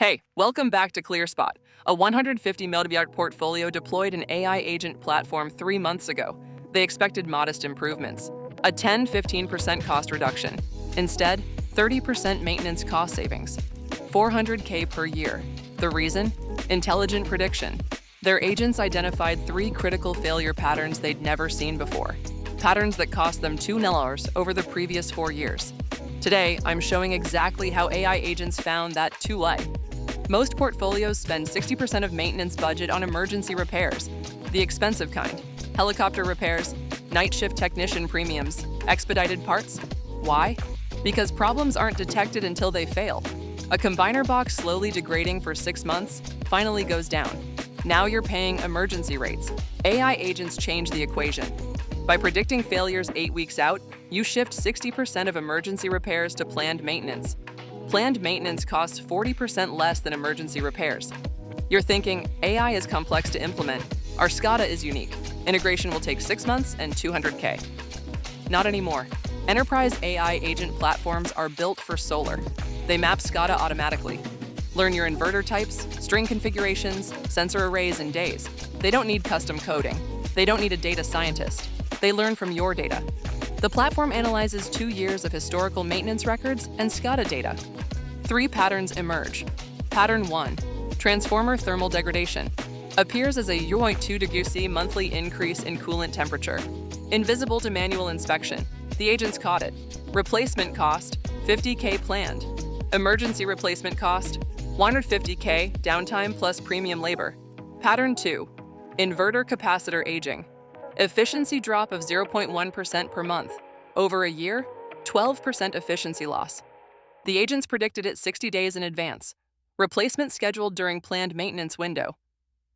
Hey, welcome back to ClearSpot, a 150 million portfolio deployed an AI agent platform 3 months ago. They expected modest improvements, a 10-15% cost reduction. Instead, 30% maintenance cost savings, $400K per year. The reason? Intelligent prediction. Their agents identified 3 critical failure patterns they'd never seen before, patterns that cost them $2 million over the previous 4 years. Today, I'm showing exactly how AI agents found that 2A. Most portfolios spend 60% of maintenance budget on emergency repairs, the expensive kind, helicopter repairs, night shift technician premiums, expedited parts. Why? Because problems aren't detected until they fail. A combiner box slowly degrading for 6 months finally goes down. Now you're paying emergency rates. AI agents change the equation. By predicting failures 8 weeks out, you shift 60% of emergency repairs to planned maintenance. Planned maintenance costs 40% less than emergency repairs. You're thinking, AI is complex to implement. Our SCADA is unique. Integration will take 6 months and $200K. Not anymore. Enterprise AI agent platforms are built for solar. They map SCADA automatically. Learn your inverter types, string configurations, sensor arrays in days. They don't need custom coding. They don't need a data scientist. They learn from your data. The platform analyzes 2 years of historical maintenance records and SCADA data. 3 patterns emerge. Pattern 1. Transformer thermal degradation. Appears as a 0.2 degrees C monthly increase in coolant temperature. Invisible to manual inspection. The agents caught it. Replacement cost, $50K planned. Emergency replacement cost, $150K downtime plus premium labor. Pattern 2. Inverter capacitor aging. Efficiency drop of 0.1% per month. Over a year, 12% efficiency loss. The agents predicted it 60 days in advance. Replacement scheduled during planned maintenance window.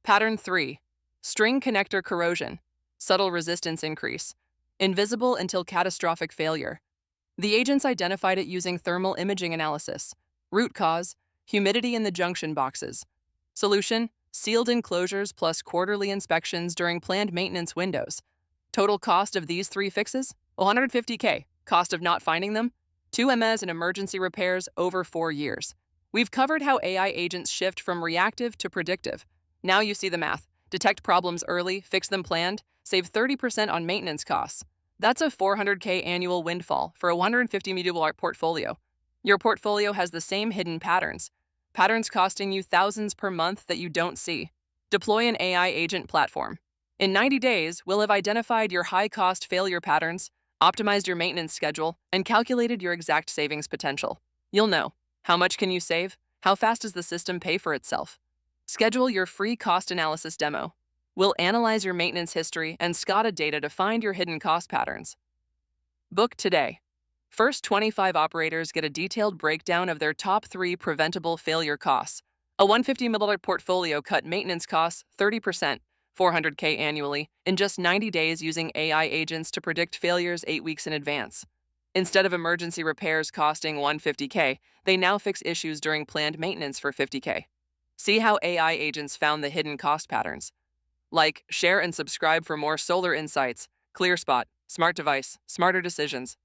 Pattern 3. String connector corrosion. Subtle resistance increase. Invisible until catastrophic failure. The agents identified it using thermal imaging analysis. Root cause, humidity in the junction boxes. Solution, sealed enclosures plus quarterly inspections during planned maintenance windows. Total cost of these 3 fixes? $150K. Cost of not finding them? 2 MS in emergency repairs over 4 years. We've covered how AI agents shift from reactive to predictive. Now you see the math. Detect problems early, fix them planned, save 30% on maintenance costs. That's a $400K annual windfall for a 150 million portfolio. Your portfolio has the same hidden patterns. Patterns costing you thousands per month that you don't see. Deploy an AI agent platform. In 90 days, we'll have identified your high-cost failure patterns, optimized your maintenance schedule, and calculated your exact savings potential. You'll know, how much can you save? How fast does the system pay for itself? Schedule your free cost analysis demo. We'll analyze your maintenance history and SCADA data to find your hidden cost patterns. Book today. First 25 operators get a detailed breakdown of their top 3 preventable failure costs. A 150 million portfolio cut maintenance costs 30%, $400K annually, in just 90 days using AI agents to predict failures 8 weeks in advance. Instead of emergency repairs costing $150K, they now fix issues during planned maintenance for $50K. See how AI agents found the hidden cost patterns. Like, share, and subscribe for more solar insights. ClearSpot, smart device, smarter decisions.